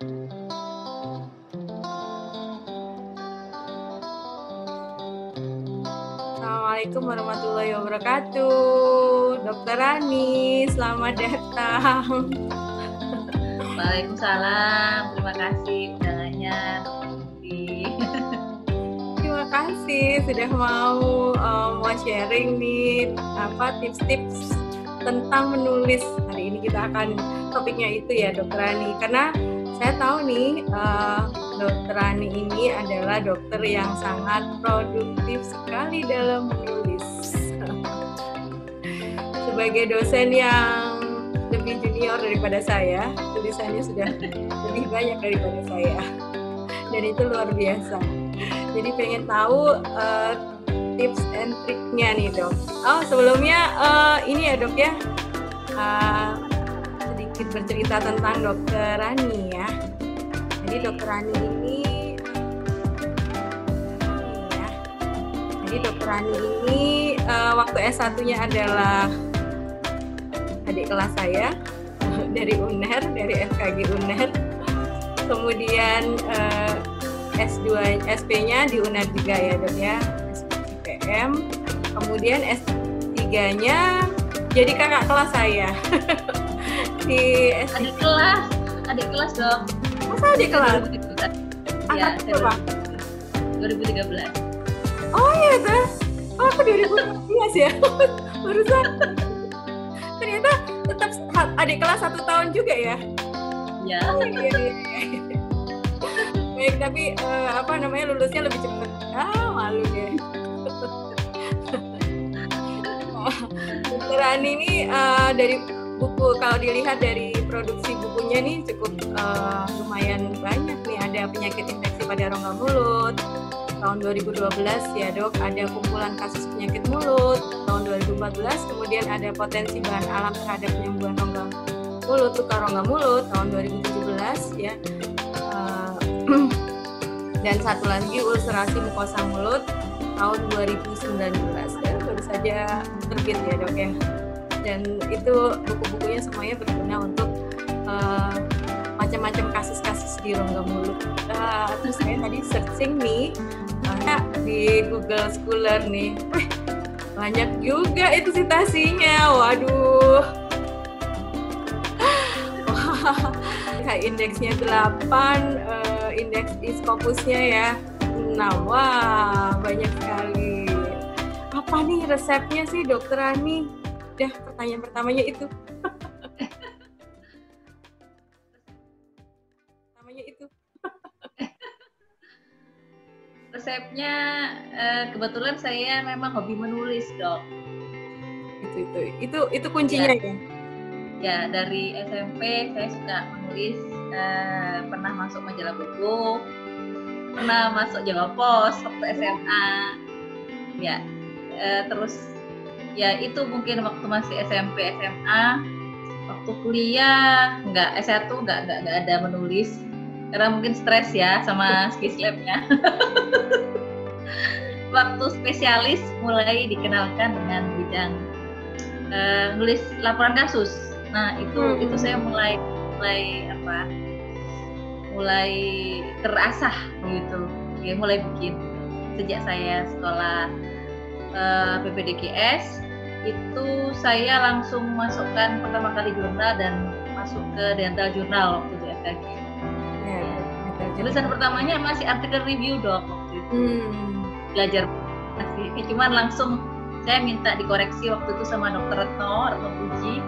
Assalamualaikum warahmatullahi wabarakatuh. Dokter Rani, selamat datang. Waalaikumsalam, terima kasih undangannya, Dr. Putri. Terima kasih sudah mau sharing nih tips-tips tentang menulis. Hari ini kita akan topiknya itu ya, Dokter Rani. Karena saya tahu nih Dokter Rani ini adalah dokter yang sangat produktif sekali dalam menulis. Sebagai dosen yang lebih junior daripada saya, tulisannya sudah lebih banyak daripada saya, dan itu luar biasa. Jadi pengen tahu tips and triknya nih, Dok. Oh, sebelumnya ini ya, Dok ya, sedikit bercerita tentang Dokter Rani ya. Jadi Dokter Rani ini waktu S1-nya adalah adik kelas saya dari UNER, dari FKG UNER. Kemudian S2, SP-nya di UNER juga ya, Dok ya, SPM. Kemudian S3-nya jadi kakak kelas saya. Di adik kelas Dok. Masa adik kelas? Ya, berapa? 2013. Oh iya, tuh. Oh, aku 2014 ya. Barusan. Ternyata tetap adik kelas 1 tahun juga ya? Ya. Oh, iya. Baik, tapi lulusnya lebih cepat. Malu deh. Dokter Rani ini dari buku, kalau dilihat dari produksi bukunya nih cukup lumayan banyak nih. Ada penyakit infeksi pada rongga mulut tahun 2012 ya, Dok. Ada kumpulan kasus penyakit mulut tahun 2014. Kemudian ada potensi bahan alam terhadap penyembuhan rongga mulut, tukar rongga mulut tahun 2017 ya. Dan satu lagi ulcerasi mukosa mulut tahun 2019 ya, baru saja terbit ya, Dok ya. Dan itu buku-bukunya semuanya berguna untuk macam-macam kasus-kasus di rongga mulut. Terus saya tadi searching nih di Google Scholar nih, banyak juga itu citasinya. Waduh. Indeksnya 8, indeks Scopusnya ya 6. Wah, banyak sekali. Apa nih resepnya sih, Dokter Rani? Udah, pertanyaan pertamanya itu. Resepnya kebetulan saya memang hobi menulis, Dok. Itu kuncinya ya? Ya, dari SMP saya suka menulis, pernah masuk majalah buku, pernah masuk Jawa Pos waktu SMA. Ya, terus ya itu mungkin waktu masih SMP, SMA. Waktu kuliah S1 nggak ada menulis karena mungkin stres ya sama Skislab-nya. Waktu spesialis mulai dikenalkan dengan bidang nulis laporan kasus. Nah itu saya mulai terasah gitu, ya, mulai bikin sejak saya sekolah PPDGS. Itu saya langsung masukkan pertama kali jurnal dan masuk ke Dental Journal waktu itu FKG. Tulisan pertamanya masih artikel review, Dok, waktu itu. Belajar masih, cuman langsung saya minta dikoreksi waktu itu sama Dr. Retno Puji.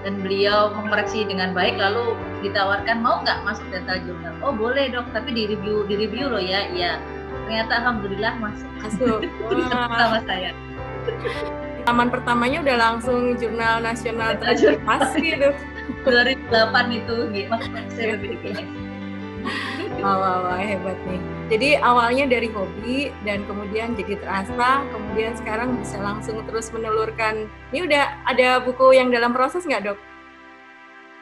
Dan beliau mengoreksi dengan baik, lalu ditawarkan mau nggak masuk Dental Journal. Oh boleh, Dok, tapi di review loh ya. Iya, ternyata alhamdulillah masuk. Pertama saya. Taman pertamanya udah langsung jurnal nasional terpasri itu. 2008 itu, maksudnya saya PPDGS. Wah, hebat nih. Jadi awalnya dari hobi dan kemudian jadi terasa, kemudian sekarang bisa langsung terus menelurkan. Ini udah ada buku yang dalam proses nggak, Dok?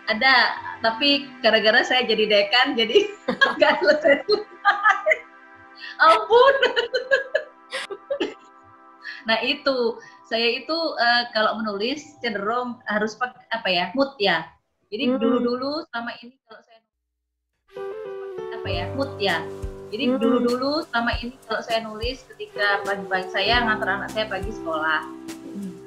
Ada, tapi gara-gara saya jadi dekan, jadi nggak selesai. Ampun. Nah itu, saya itu kalau menulis cenderung harus pakai mood ya. Jadi dulu-dulu sama ini kalau saya apa ya, mood ya. Jadi dulu selama ini kalau saya nulis ketika pagi-pagi saya ngantar anak saya pagi sekolah.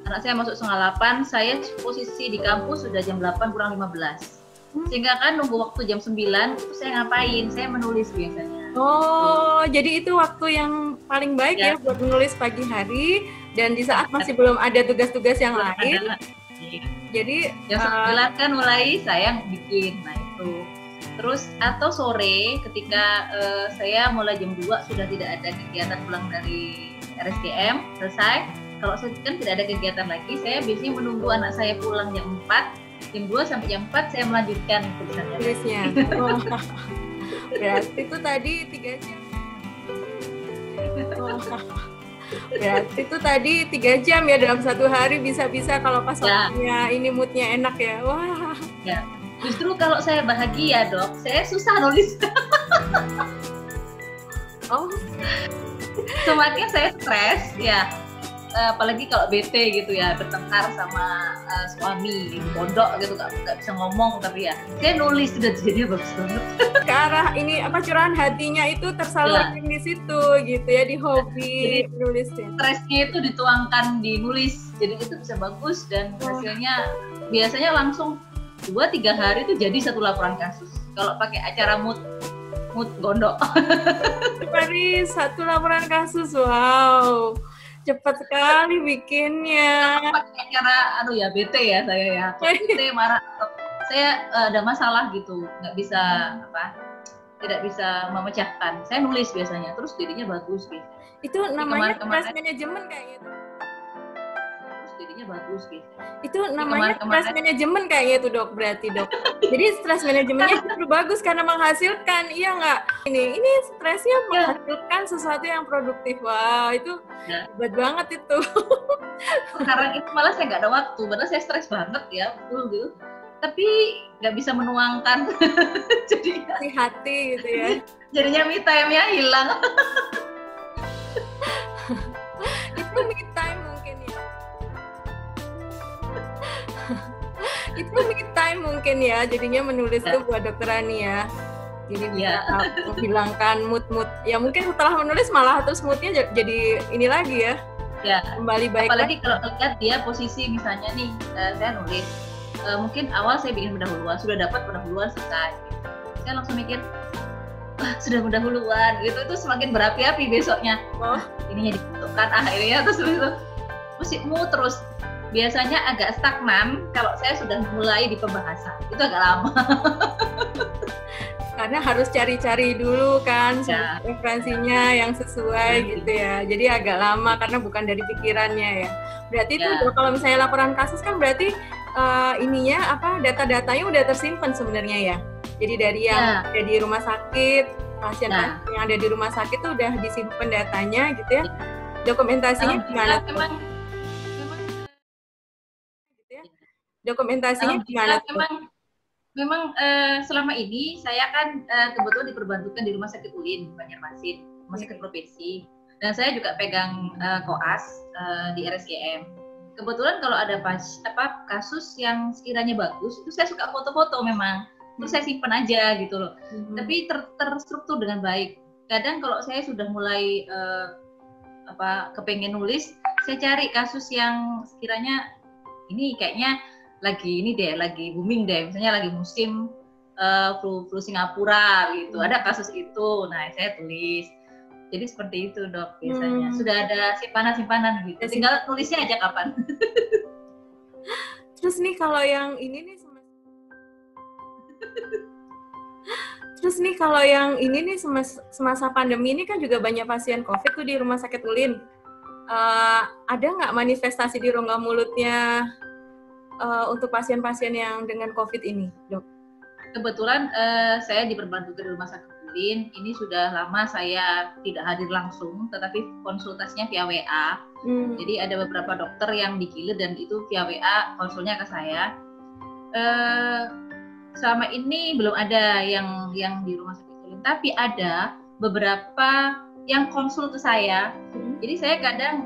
Anak saya masuk 7:30, saya posisi di kampus sudah jam 8 kurang 15. Sehingga kan nunggu waktu jam 9 itu saya ngapain? Saya menulis biasanya. Oh, jadi itu waktu yang paling baik ya buat menulis pagi hari dan di saat masih belum ada tugas-tugas yang lain. Jadi jam 9 kan mulai saya bikin. Nah itu. Terus atau sore ketika saya mulai jam 2 sudah tidak ada kegiatan pulang dari RSGM selesai. Kalau kan tidak ada kegiatan lagi, saya biasanya menunggu anak saya pulang jam 4, jam 2 sampai jam 4 saya melanjutkan tulisnya. Oh. Berarti itu tadi 3 jam. Oh. Berarti itu tadi 3 jam ya dalam satu hari bisa-bisa kalau pas waktunya ini moodnya enak ya. Wah. Ya. Justru kalau saya bahagia dok, saya susah nulis. Oh. Semakin saya stres ya. Apalagi kalau bete gitu ya, bertengkar sama suami gitu, pondok gitu, nggak bisa ngomong, tapi ya saya nulis sudah jadinya bagus banget. Ke arah ini apa curahan hatinya itu tersalurkan di situ gitu ya, di hobi nulisnya. Stresnya itu dituangkan di nulis, jadi itu bisa bagus dan hasilnya biasanya langsung 2-3 hari itu jadi satu laporan kasus. Kalau pakai acara mood gondok. Hari satu laporan kasus, wow. Cepat sekali bikinnya. Pakai cara ya bete ya saya ya. Bete marah, saya ada masalah gitu, nggak bisa tidak bisa memecahkan. Saya nulis biasanya, terus jadinya bagus gitu. Itu namanya stress management kayaknya. Terus jadinya bagus gitu. Itu namanya stress management kayaknya itu dok, berarti dok. Jadi stress manajemennya justru bagus karena menghasilkan, iya nggak? Ini stresnya menghasilkan sesuatu yang produktif. Wah itu hebat banget itu. Sekarang itu malah saya nggak ada waktu, padahal saya stres banget ya, betul gitu. Tapi nggak bisa menuangkan, jadi hati gitu ya. Jadinya me time-nya hilang. Itu me time mungkin ya. Itu me time mungkin ya, jadinya menulis tuh buat Dokter Ani ya. Jadi bisa menghilangkan mood ya, mungkin setelah menulis malah terus moodnya jadi ini lagi ya. Ya, kembali baik. Apalagi kalau lihat dia posisi misalnya nih, saya nulis, mungkin awal saya bikin pendahuluan, sudah dapat pendahuluan selesai. Saya langsung mikir, wah sudah pendahuluan, gitu itu semakin berapi-api besoknya. Oh, ininya dibentukkan, akhirnya terus terus. Biasanya agak stagnan kalau saya sudah mulai di pembahasan, itu agak lama. Karena harus cari-cari dulu kan referensinya yang sesuai gitu ya. Jadi agak lama karena bukan dari pikirannya ya. Berarti itu kalau misalnya laporan kasus kan berarti data-datanya udah tersimpan sebenarnya ya. Jadi dari yang ada di rumah sakit, pasien-pasien yang ada di rumah sakit tuh udah disimpan datanya gitu ya. Dokumentasinya gimana tuh? Dokumentasinya gimana tuh? Memang selama ini saya kan kebetulan diperbantukan di Rumah Sakit UIN Banjarmasin, Rumah Sakit Provinsi, dan saya juga pegang koas di RSGM. Kebetulan kalau ada kasus yang sekiranya bagus, itu saya suka foto-foto memang, itu saya simpan aja gitu loh. Tapi terstruktur dengan baik. Kadang kalau saya sudah mulai kepengen nulis, saya cari kasus yang sekiranya ini kayaknya lagi booming deh, misalnya lagi musim flu Singapura gitu, ada kasus itu, nah saya tulis. Jadi seperti itu dok biasanya. Sudah ada simpanan gitu, tinggal tulisnya aja kapan. Terus nih kalau yang ini nih semasa pandemi ini kan juga banyak pasien COVID tuh di Rumah Sakit UIN. Ada nggak manifestasi di rongga mulutnya untuk pasien-pasien yang dengan COVID ini, dok? Kebetulan saya diperbantukan di Rumah Sakit UIN. Ini sudah lama saya tidak hadir langsung, tetapi konsultasinya via WA. Jadi ada beberapa dokter yang dikilir dan itu via WA konsulnya ke saya. Selama ini belum ada yang di Rumah Sakit UIN, tapi ada beberapa yang konsul ke saya. Jadi saya kadang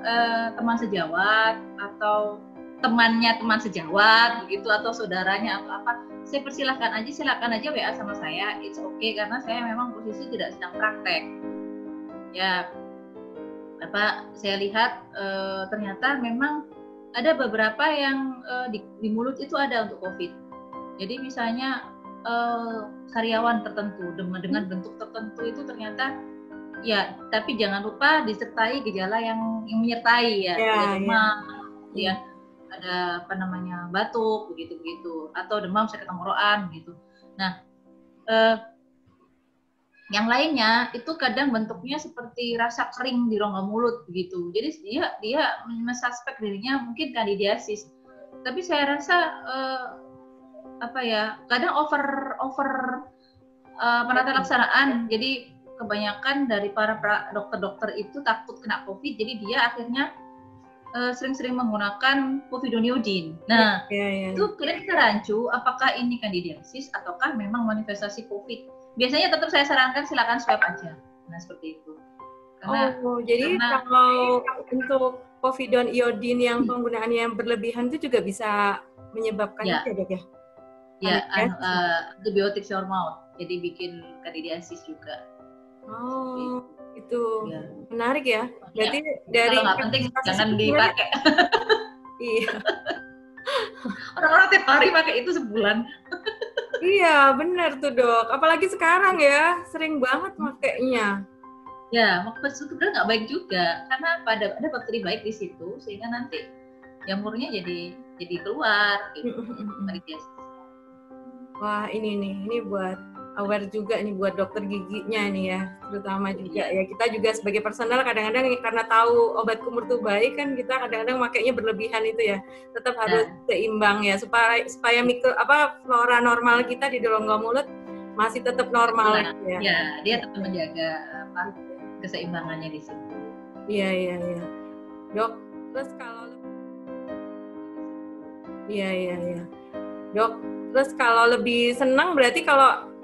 teman sejawat atau teman sejawat begitu atau saudaranya atau apa, saya silakan aja WA sama saya, it's okay, karena saya memang posisi tidak sedang praktek. Ya, saya lihat ternyata memang ada beberapa yang di mulut itu ada untuk COVID. Jadi misalnya karyawan tertentu dengan bentuk tertentu itu ternyata ya, tapi jangan lupa disertai gejala yang menyertai ya, demam, ya ada batuk begitu atau demam sakit tenggorokan gitu. Nah, yang lainnya itu kadang bentuknya seperti rasa kering di rongga mulut begitu. Jadi dia mensuspek dirinya mungkin kandidiasis. Tapi saya rasa kadang over penata laksanaan. Jadi kebanyakan dari para dokter-dokter itu takut kena COVID, jadi dia akhirnya sering-sering menggunakan povidoniodin. Nah, itu kita rancu apakah ini kandidiasis ataukah memang manifestasi COVID. Biasanya tetap saya sarankan silakan swab aja. Nah, seperti itu. Jadi kalau untuk povidoniodin yang penggunaannya yang berlebihan itu juga bisa menyebabkan itu ya, Dok ya? Ya, antibiotik sour mouth. Jadi bikin kandidiasis juga. Itu menarik ya. Berarti dari kalau nggak penting jangan dipakai. Iya. Orang-orang tiap hari pakai itu sebulan. Iya, benar tuh Dok. Apalagi sekarang ya, sering banget makainya. Ya, sebenarnya nggak baik juga karena ada bakteri baik di situ sehingga nanti jamurnya jadi keluar gitu. Wah, ini buat aware juga nih buat dokter giginya nih ya, terutama juga ya kita juga sebagai personal kadang-kadang karena tahu obat kumur tuh baik kan kita kadang-kadang makainya berlebihan itu ya, tetap harus seimbang ya supaya flora normal kita di rongga mulut masih tetap normal ya. Ya, dia tetap menjaga keseimbangannya di situ. Iya. Dok, terus Dok, terus kalau lebih senang berarti kalau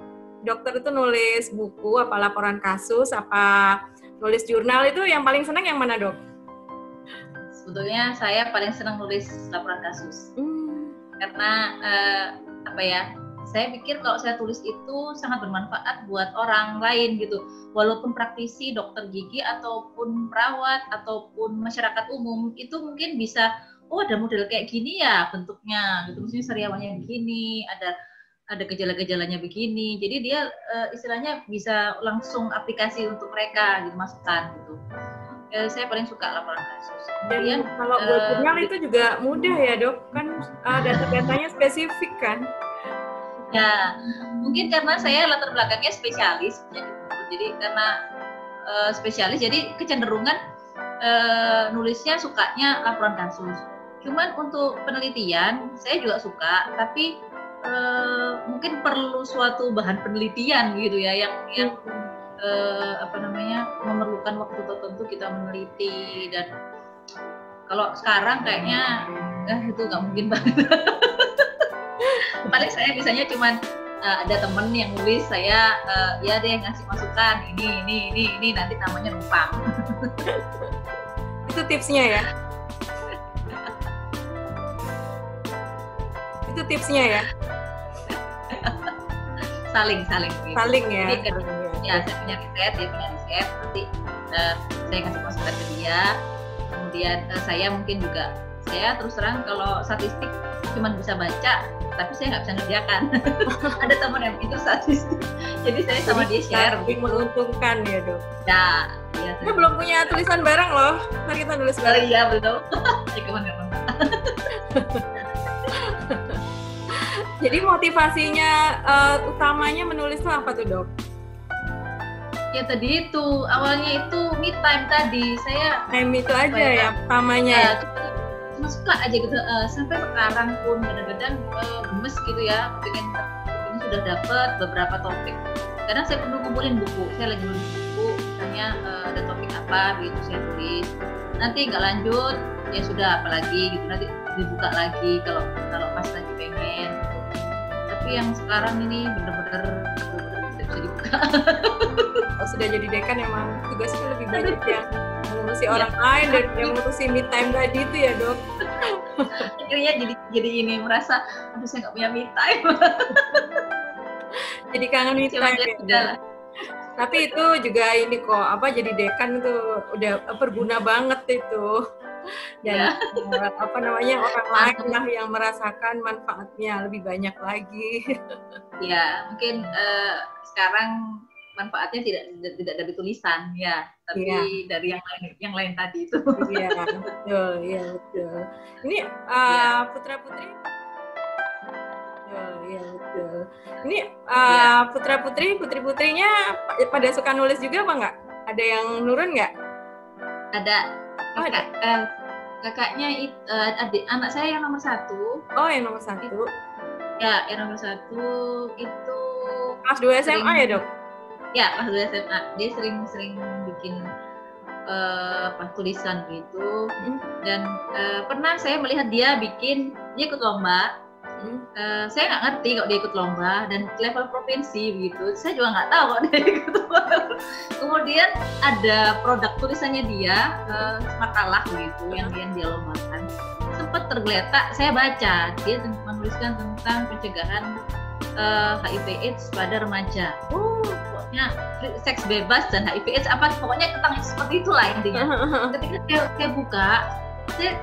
dokter itu nulis buku, apa laporan kasus, apa nulis jurnal, itu yang paling senang yang mana, Dok? Sebetulnya saya paling senang nulis laporan kasus. Karena saya pikir kalau saya tulis itu sangat bermanfaat buat orang lain gitu. Walaupun praktisi, dokter gigi ataupun perawat ataupun masyarakat umum itu mungkin bisa, ada model kayak gini ya bentuknya gitu. Maksudnya sariawannya begini, ada gejala-gejalanya begini, jadi dia istilahnya bisa langsung aplikasi untuk mereka gitu, masukan gitu. Saya paling suka laporan kasus. Kemudian kalau buat jurnal itu juga mudah ya Dok, kan data-datanya spesifik kan? Ya, mungkin karena saya latar belakangnya spesialis, jadi karena spesialis, jadi kecenderungan nulisnya sukanya laporan kasus. Cuman untuk penelitian saya juga suka, tapi mungkin perlu suatu bahan penelitian gitu ya yang memerlukan waktu tertentu kita meneliti, dan kalau sekarang kayaknya itu nggak mungkin banget. Paling saya biasanya cuman ada temen yang nulis, saya ya deh ngasih masukan ini nanti namanya numpang. Itu tipsnya ya. Itu tipsnya ya. Saling ya. Jadi, saya punya riset, dia punya riset, nanti saya kasih masukan ke dia. Kemudian saya mungkin juga, saya terus terang kalau statistik cuma bisa baca, tapi saya nggak bisa ngerjakan. Ada teman yang itu statistik, jadi saya sama dia share. Menguntungkan ya Dok. Ya. Kita belum punya tulisan bareng loh, mari kita tulis bareng. Iya betul. Jadi motivasinya utamanya menulis itu apa tuh Dok? Ya tadi itu, awalnya itu me time tadi, saya itu aja ya utamanya ya. Cuma suka aja gitu, sampai sekarang pun kadang-kadang gemes gitu ya, pengen sudah dapat beberapa topik. Kadang saya perlu kumpulin buku, saya lagi nulis buku, misalnya ada topik apa gitu saya tulis. Nanti nggak lanjut, ya sudah apalagi gitu, nanti dibuka lagi kalau pas lagi pengen. Tapi yang sekarang ini benar-benar tidak bisa dibuka. Sudah jadi dekan emang tugasnya lebih banyak yang mengurusi orang lain dan yang mengurusi me time tadi itu ya Dok. Akhirnya jadi ini merasa, aduh saya nggak punya me time. Jadi kangen me time ya. Tapi itu juga ini kok, jadi dekan tuh udah berguna banget itu. Dan apa namanya, orang lain lah yang merasakan manfaatnya lebih banyak lagi. Ya, mungkin sekarang manfaatnya tidak dari tulisan ya, tapi dari yang lain tadi itu. Iya, betul, iya betul. Ini putra-putri. Iya betul. Ini putri-putrinya pada suka nulis juga apa nggak? Ada yang nurun nggak? Ada. Kakaknya anak saya yang nomor 1. Oh, yang nomor 1. Ya, yang nomor 1 itu kelas 2 SMA ya, Dok? Ya, kelas 2 SMA. Dia sering bikin tulisan gitu. Dan pernah saya melihat dia ikut lomba. Saya nggak ngerti kalau dia ikut lomba dan level provinsi begitu. Saya juga nggak tahu kalau dia ikut lomba. Kemudian ada produk tulisannya dia, makalah begitu yang dia lombakan. Sempat tergeletak, saya baca dia menuliskan tentang pencegahan HIV/AIDS pada remaja. Pokoknya seks bebas dan HIV/AIDS pokoknya tentang seperti itulah intinya. Ketika saya buka,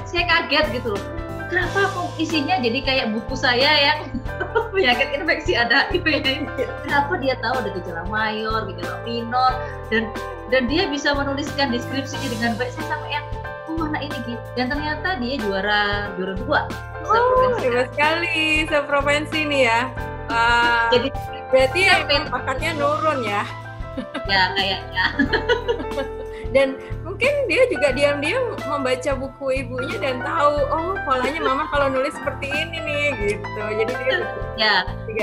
saya kaget gitu loh. Kenapa kok isinya jadi kayak buku saya yang penyakit infeksi ada HIV. Kenapa dia tahu ada gejala mayor, gejala minor, dan dia bisa menuliskan deskripsinya dengan baik. Saya sampai yang mana ini gitu. Dan ternyata dia juara 2. Hebat sekali, seprovinsi nih ya. Jadi berarti bakatnya nurun ya? Ya kayaknya. Dan mungkin dia juga diam-diam membaca buku ibunya dan tahu, polanya mama kalau nulis seperti ini nih gitu. Jadi dia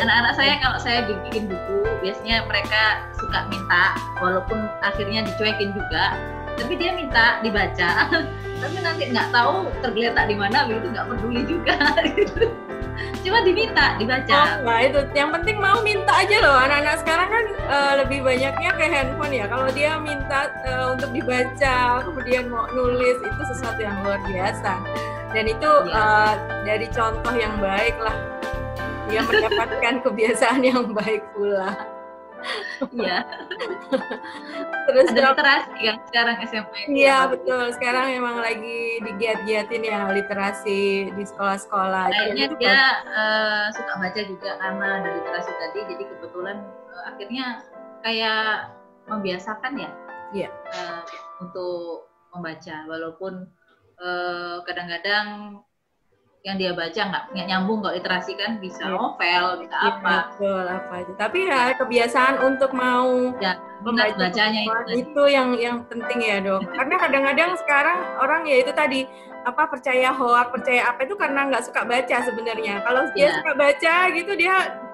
anak-anak saya kalau saya bikin buku biasanya mereka suka minta, walaupun akhirnya dicuekin juga, tapi dia minta dibaca. Tapi nanti nggak tahu tergeletak di mana, begitu nggak peduli juga. Cuma diminta dibaca. Nah itu yang penting mau minta aja loh. Anak-anak sekarang kan lebih banyaknya ke handphone ya. Kalau dia minta untuk dibaca, kemudian mau nulis, itu sesuatu yang luar biasa. Dan itu dari contoh yang baik lah, dia mendapatkan kebiasaan yang baik pula. Iya. Terus ada literasi kan sekarang SMA. Iya betul. Sekarang emang lagi digiat-giatin ya literasi di sekolah-sekolah. Kayaknya dia suka baca juga karena ada literasi tadi. Jadi kebetulan akhirnya kayak membiasakan ya. Iya. Untuk membaca, walaupun kadang-kadang yang dia baca nggak nyambung, kalau literasi kan bisa novel, bisa apa. Betul, apa aja. Tapi ya kebiasaan untuk mau bacanya itu yang penting ya, Dok. Karena kadang-kadang sekarang orang ya itu tadi percaya hoak, percaya apa itu karena nggak suka baca sebenarnya. Kalau dia suka baca gitu, dia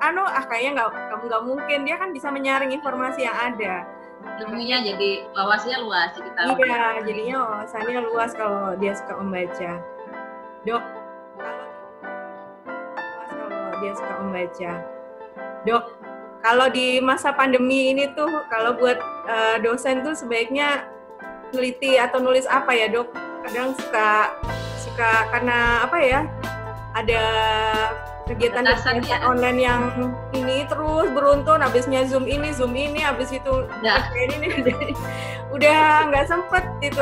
kayaknya nggak mungkin, dia kan bisa menyaring informasi yang ada. Ilmunya jadi wawasannya luas, jadi tahu. Iya, jadinya wawasannya luas kalau dia suka membaca. Dok, Dok, kalau di masa pandemi ini tuh, kalau buat dosen tuh sebaiknya teliti atau nulis apa ya, Dok? Kadang suka karena ada kegiatan online yang ini terus beruntun, habisnya zoom ini, habis itu ini udah nggak sempet itu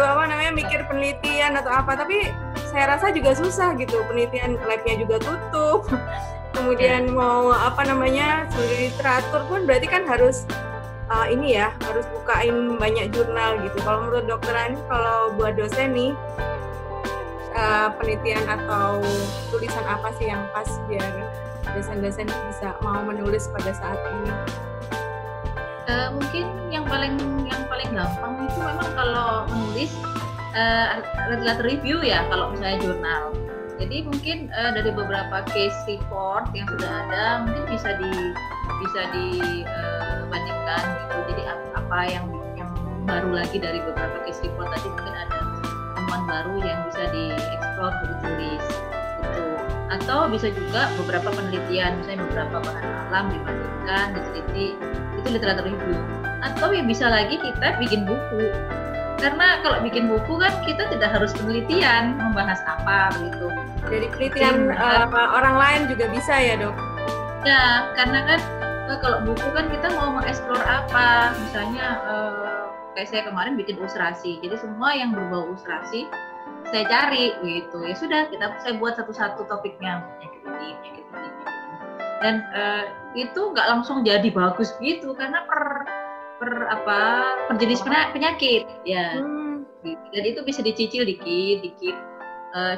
mikir penelitian atau apa. Tapi saya rasa juga susah gitu, penelitian labnya juga tutup. Kemudian mau studi literatur pun berarti kan harus harus bukain banyak jurnal gitu. Kalau menurut Dokter Ani, kalau buat dosen nih, penelitian atau tulisan apa sih yang pas biar dosen-dosen bisa mau menulis pada saat ini? Mungkin yang paling gampang itu memang kalau menulis literatur review ya, kalau misalnya jurnal. Jadi mungkin dari beberapa case report yang sudah ada, mungkin bisa dibandingkan gitu. Jadi apa yang baru lagi dari beberapa case report tadi, mungkin ada temuan baru yang bisa dieksplor, ditulis gitu. Atau bisa juga beberapa penelitian, misalnya beberapa bahan alam dibandingkan, diteliti, itu literatur review. Atau yang bisa lagi kita bikin buku. Karena kalau bikin buku kan kita tidak harus penelitian membahas apa begitu. Dari penelitian orang lain juga bisa ya dok? Ya, karena kan kalau buku kan kita mau mengeksplor apa, misalnya kayak saya kemarin bikin ilustrasi, jadi semua yang berbau ilustrasi saya cari gitu. Ya sudah, saya buat satu-satu topiknya, penyakit ini. Dan itu nggak langsung jadi bagus gitu karena per jenis penyakit ya. Gitu. Dan itu bisa dicicil dikit.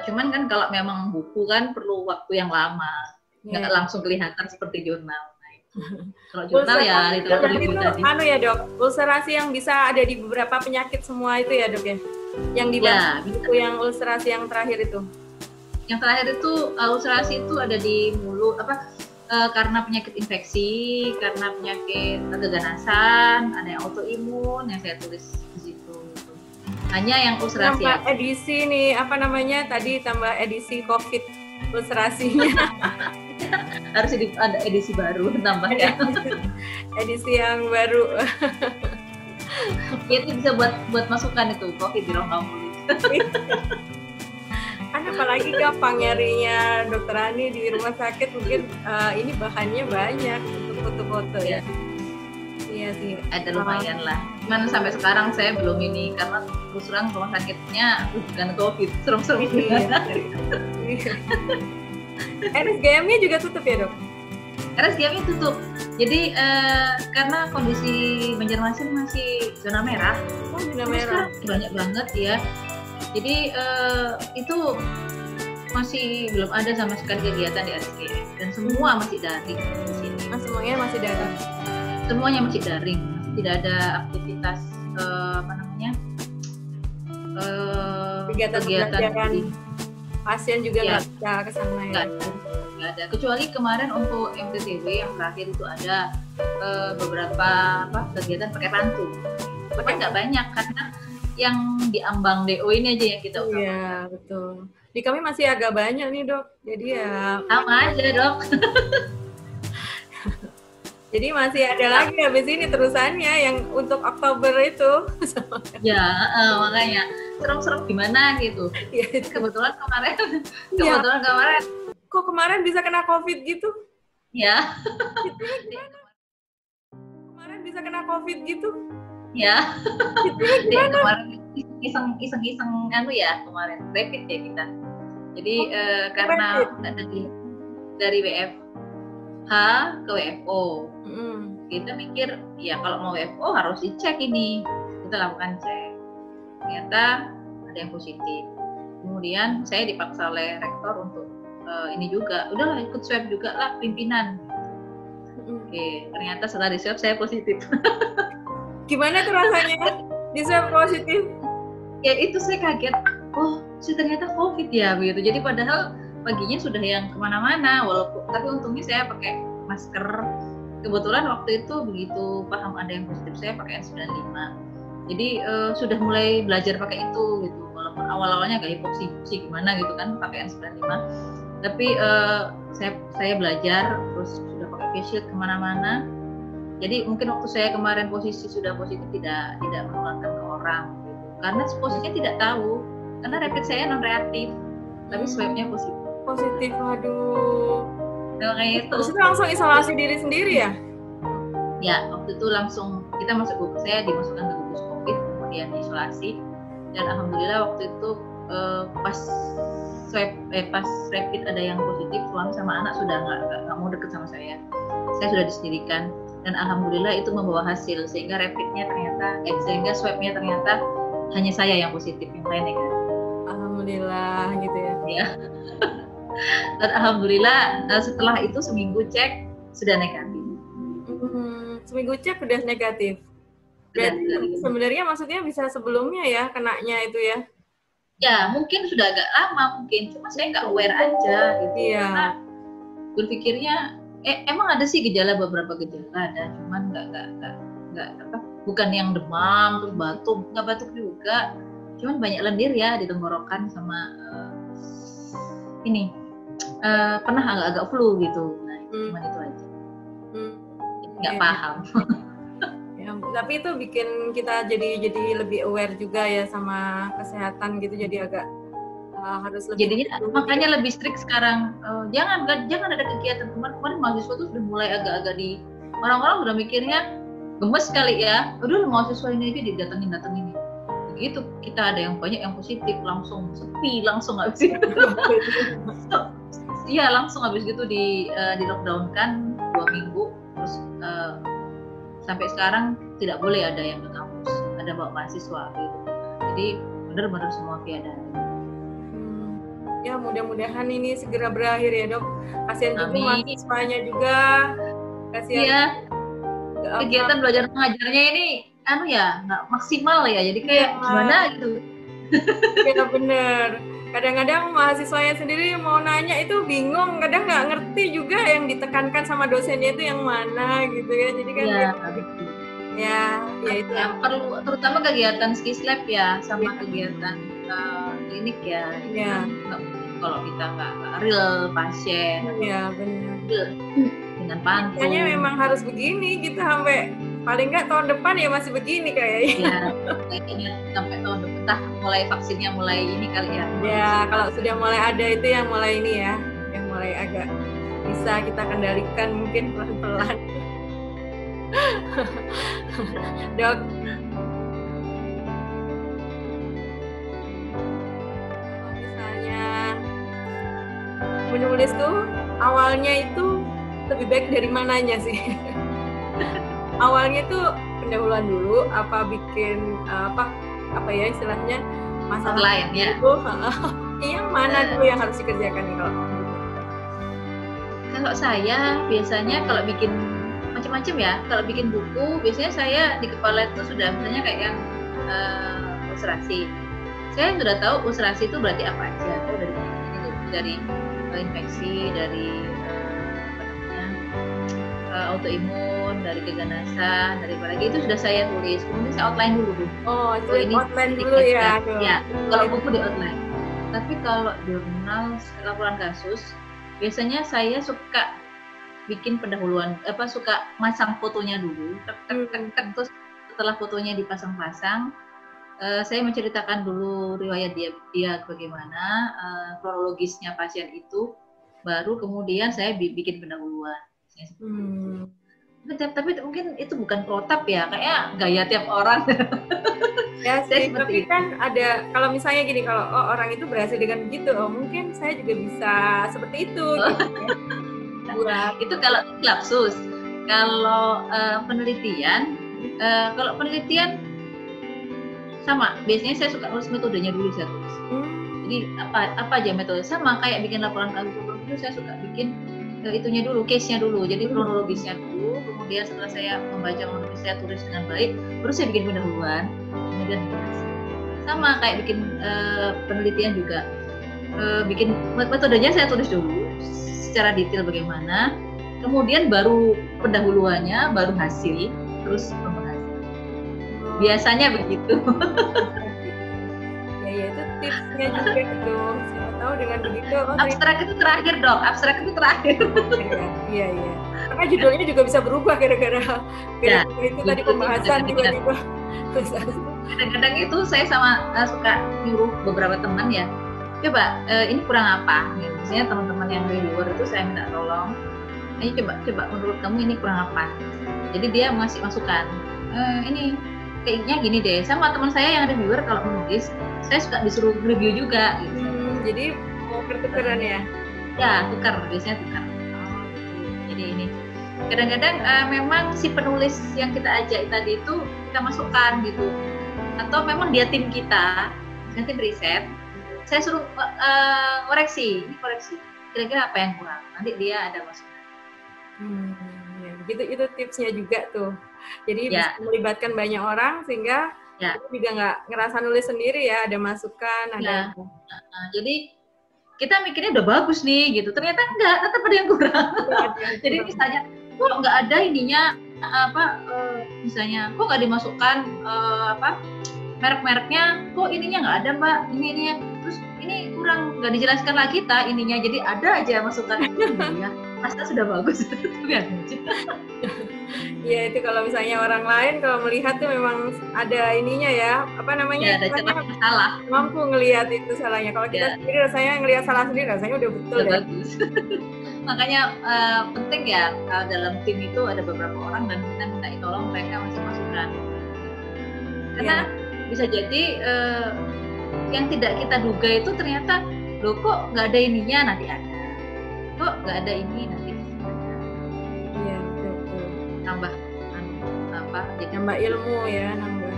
Cuman kan kalau memang buku kan perlu waktu yang lama, nggak langsung kelihatan seperti jurnal. Kalau jurnal ya literatur itu tadi. Ya dok, ilustrasi yang bisa ada di beberapa penyakit semua itu ya dok ya? Yang dibahas buku yang ilustrasi yang terakhir itu? Yang terakhir itu ilustrasi itu ada di mulut karena penyakit infeksi, karena penyakit keganasan, ada yang autoimun yang saya tulis di situ. Hanya yang ilustrasi. Tambah edisi nih, apa namanya tadi tambah edisi COVID ilustrasinya. Harus ada edisi baru tambah ya. Edisi yang baru. Ya, itu bisa buat masukan itu COVID di rongga mulut. Kan apalagi gampang nyarinya dokter Ani di rumah sakit, mungkin ini bahannya banyak untuk foto-foto ya. Iya sih. Ada lumayan lah. Cuman sampai sekarang saya belum ini karena terus terang rumah sakitnya bukan COVID, serem-serem. RSGM-nya juga tutup ya dok? RSGM-nya tutup. Jadi karena kondisi Banjarmasin masih zona merah. Oh, zona merah. Banyak banget ya. Jadi itu masih belum ada sama sekali kegiatan di RSGM dan semua masih daring di sini. Semuanya masih daring. Semuanya masih daring, tidak ada aktivitas kegiatan pasien juga nggak bisa ke sana ya. Nggak ada, kecuali kemarin untuk MTTW yang terakhir itu ada beberapa kegiatan pakai pantun. Tapi nggak banyak karena yang diambang DO ini aja yang kita utamakan. Iya betul. Di kami masih agak banyak nih dok, jadi ya sama aja dok. Jadi masih ada lagi habis ini terusannya yang untuk Oktober itu. Ya makanya serem-serem gimana gitu. Ya, kebetulan kemarin. Kok kemarin bisa kena COVID gitu? Ya. Kemarin bisa kena COVID gitu? Ya. Kemarin iseng-iseng kemarin rapid ya kita. Jadi karena dari WFH ke WFO. Kita mikir ya kalau mau WFO harus dicek ini. Kita lakukan cek. Ternyata ada yang positif. Kemudian saya dipaksa oleh rektor untuk ini juga. Udahlah ikut swab juga lah pimpinan. Oke, ternyata setelah di swab saya positif. Gimana tuh rasanya di swab positif? Ya itu saya kaget. Oh, ternyata COVID ya begitu. Jadi padahal paginya sudah yang kemana-mana. Tapi untungnya saya pakai masker. Kebetulan waktu itu begitu paham ada yang positif saya pakai N95. Jadi sudah mulai belajar pakai itu gitu. Walaupun awal-awalnya agak hipoksi gimana gitu kan pakai N95. Tapi saya belajar terus sudah pakai face shield kemana-mana. Jadi mungkin waktu saya kemarin posisi sudah positif tidak menularkan ke orang gitu. Karena posisinya tidak tahu. Karena rapid saya non reaktif. Tapi swabnya positif. Positif, waduh. Nah, kayak itu. Terus itu langsung isolasi diri sendiri ya? Ya, waktu itu langsung kita saya dimasukkan ke gugus COVID, kemudian isolasi. Dan alhamdulillah waktu itu pas rapid ada yang positif, suami sama anak sudah nggak mau deket sama saya. Saya sudah disendirikan dan alhamdulillah itu membawa hasil sehingga sehingga swabnya ternyata hanya saya yang positif, yang lain negatif. Alhamdulillah gitu ya. Ya. Dan alhamdulillah setelah itu seminggu cek sudah negatif. Seminggu cek sudah negatif. Berarti sebenarnya maksudnya bisa sebelumnya ya kenanya itu ya? Ya mungkin sudah agak lama mungkin, cuma saya nggak aware aja gitu. Iya. Karena berpikirnya emang ada sih beberapa gejala ada, cuman nggak bukan yang demam terus nggak batuk juga, cuman banyak lendir ya di tenggorokan sama pernah agak flu gitu. Nah cuman itu aja. Nggak paham. Ya, tapi itu bikin kita jadi lebih aware juga ya sama kesehatan gitu, jadi agak harus lebih. Jadinya makanya lebih strict sekarang. Jangan ada kegiatan. Kemarin mahasiswa tuh sudah mulai agak-agak orang-orang udah mikirnya gemes kali ya. Udah mahasiswa ini aja didatengin. Begitu kita ada yang banyak yang positif langsung sepi, langsung habis itu. Iya, langsung habis gitu di lockdown kan 2 minggu, terus sampai sekarang tidak boleh ada yang ke kampus, ada bawa mahasiswa gitu. Jadi benar-benar semua via daring. Ya mudah-mudahan ini segera berakhir ya dok. Kasihan juga mahasiswanya juga. Kasihan. Iya. Kegiatan belajar mengajarnya ini nggak maksimal ya. Jadi kayak gimana gitu. Ya bener. Kadang-kadang mahasiswanya sendiri mau nanya itu bingung. Kadang nggak ngerti juga yang ditekankan sama dosennya itu yang mana gitu ya. Jadi kan ya itu yang perlu, terutama kegiatan skills lab ya, sama kegiatan klinik ya. Kalau kita nggak real pasien, benar. Dengan pantun. Kayaknya memang harus begini gitu sampai paling nggak tahun depan ya masih begini kayaknya. Kayaknya sampai tahun depan, mulai vaksinnya mulai ini kali ya. Ya kalau sudah mulai ada itu yang mulai ini ya, yang mulai agak bisa kita kendalikan mungkin pelan-pelan. Dok. Menulis tuh awalnya itu lebih baik dari mananya sih? Awalnya tuh pendahuluan dulu, apa bikin apa ya istilahnya masalah lain ya? Yang mana dulu yang harus dikerjakan nih kalau saya biasanya kalau bikin macam-macam ya, kalau bikin buku biasanya saya di kepala itu sudah misalnya kayak yang ulcerasi. Saya sudah tahu ulcerasi itu berarti apa aja. Dari infeksi, dari autoimun, dari keganasan, dari apa lagi itu sudah saya tulis. Kemudian saya outline dulu. Ini outline dulu ya. Ya, kalau buku di outline. Tapi kalau jurnal laporan kasus, biasanya saya suka bikin pendahuluan, suka masang fotonya dulu. Terus setelah fotonya dipasang-pasang, saya menceritakan dulu riwayat dia bagaimana, kronologisnya pasien itu, baru kemudian saya bikin pendahuluan. Tapi mungkin itu bukan protap ya, kayak gaya tiap orang. Ya sih, tapi kan ada, kalau misalnya gini, kalau orang itu berhasil dengan begitu, mungkin saya juga bisa seperti itu. Gitu ya. Itu kalau lapsus. Kalau penelitian sama, biasanya saya suka nulis metodenya dulu saya tulis. Jadi apa aja metode, sama kayak bikin laporan kasus itu saya suka bikin itunya dulu, case-nya dulu, jadi kronologisnya dulu, kemudian setelah saya membaca kronologis saya tulis dengan baik, baru saya bikin pendahuluan, kemudian sama kayak bikin penelitian juga, bikin metodenya saya tulis dulu secara detail bagaimana, kemudian baru pendahuluannya, baru hasil, terus pembahasan. Biasanya begitu. Ya itu tipsnya juga gitu. Siapa tahu dengan begitu. Abstrak itu terakhir dong. Abstrak itu terakhir. Iya. Karena judulnya juga bisa berubah gara-gara itu tadi pembahasan tiba-tiba. Kadang-kadang itu saya suka nyuruh beberapa teman ya. Coba ini kurang apa? Misalnya teman-teman yang reviewer itu saya minta tolong. Ini coba menurut kamu ini kurang apa? Jadi dia ngasih masukan. Ini kayaknya gini deh, sama teman saya yang reviewer kalau menulis saya suka disuruh review juga gitu. Jadi mau tukeran ya? Ya, biasanya tukar. Jadi ini kadang-kadang memang si penulis yang kita ajak tadi itu kita masukkan gitu, atau memang dia tim kita, tim riset, saya suruh koreksi kira-kira apa yang kurang, nanti dia ada masukan. Gitu, itu tipsnya juga tuh. Jadi bisa melibatkan banyak orang sehingga kita juga nggak ngerasa nulis sendiri ya, ada masukan, ada. Jadi kita mikirnya udah bagus nih gitu, ternyata enggak, tetap ada yang kurang. Jadi misalnya kok nggak ada ininya misalnya kok nggak dimasukkan merek-mereknya, kok ininya nggak ada mbak, ini terus ini kurang, nggak dijelaskan lagi ininya, jadi ada aja masukan. Ya rasa sudah bagus. Tapi aja. Ya itu kalau misalnya orang lain kalau melihat tuh memang ada ininya ya, apa namanya? Ya, ada celah yang salah. Mampu ngelihat itu salahnya. Kalau kita sendiri rasanya ngelihat salah sendiri rasanya udah betul udah ya. Bagus. Makanya penting ya dalam tim itu ada beberapa orang dan kita minta tolong mereka masih masukan. Karena bisa jadi yang tidak kita duga itu ternyata loh kok nggak ada ininya, nanti ada. Kok nggak ada ini, nanti ada. Iya betul. Nambah apa? Jadi nambah ilmu ya, nambah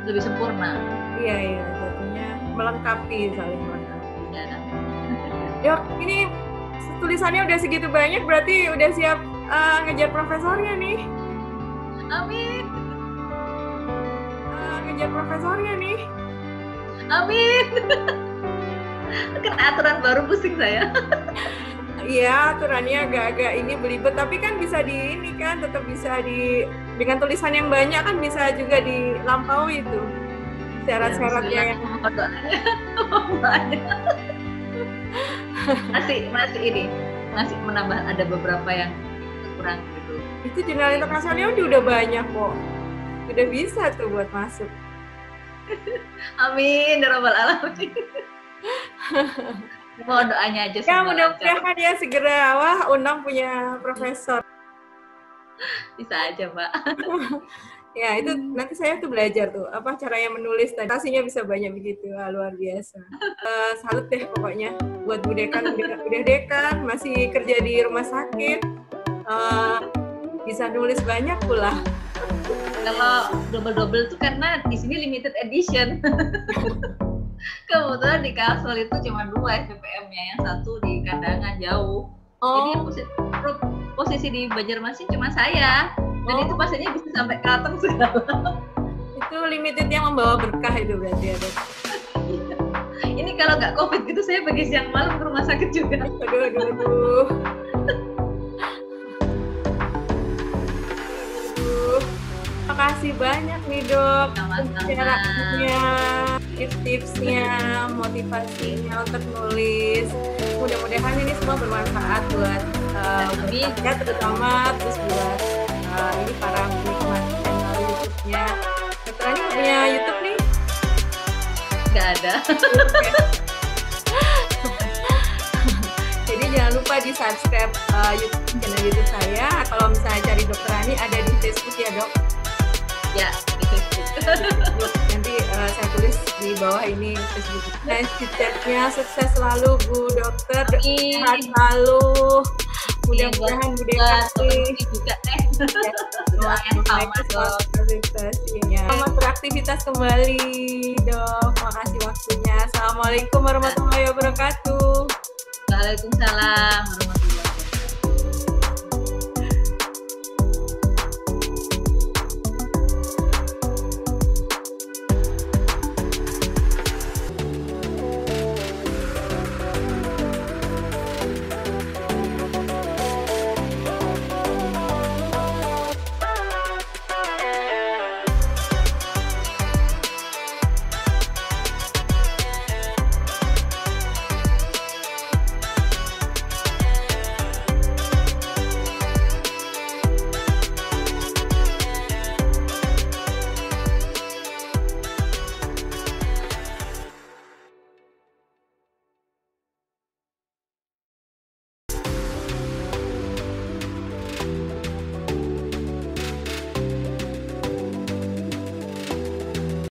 lebih sempurna. Iya jatuhnya melengkapi, saling melengkapi. Ya. Dok, ini tulisannya udah segitu banyak, berarti udah siap ngejar profesornya nih. Amin. Ngejar profesornya nih. Amin. Kena aturan baru pusing saya. Iya, aturannya agak-agak ini belibet, tapi kan bisa di ini kan, tetap bisa dengan tulisan yang banyak kan bisa juga dilampaui itu syarat-syaratnya yang masih menambah, ada beberapa yang kurang gitu. Itu jurnal internasionalnya udah banyak kok, udah bisa tuh buat masuk. Amin ya rabbal alamin. Mohon doanya aja. Ya mudah-mudahan ya segera Unam punya profesor. Bisa aja Mbak. Ya itu nanti saya tuh belajar tuh apa caranya menulis tadi, hasilnya bisa banyak begitu. Luar biasa. Salut deh pokoknya buat Bu Dekan, udah Dekan masih kerja di rumah sakit, bisa nulis banyak pula. Kalau double tuh karena di sini limited edition. Kebetulan di Kalsel itu cuma 2 SPPM-nya, yang satu di Kandangan jauh. Jadi posisi di Banjarmasin cuma saya. Dan itu pasiennya bisa sampai Kalteng segala. Itu limited yang membawa berkah itu berarti ada. Ini kalau nggak COVID gitu saya pergi siang malam ke rumah sakit juga. Aduh. Makasih banyak nih Dok, pencerahannya, tips-tipsnya, motivasinya untuk nulis. Mudah-mudahan ini semua bermanfaat buat kita terutama, terus buat ini para penikmat channel YouTube-nya. Dokter Ani punya YouTube nih? Nggak ada. Jadi jangan lupa di subscribe channel YouTube saya. Kalau misalnya cari Dokter Ani ada di Facebook ya Dok? Ya, di Facebook. Nanti saya tulis di bawah ini Facebook. Nah, chatnya sukses selalu Bu Dokter, sehat selalu. Mudah-mudahan Bu Dekati juga selamat beraktivitas kembali Dok. Makasih waktunya. Assalamualaikum warahmatullahi wabarakatuh. Waalaikumsalam warahmatullahi wabarakatuh.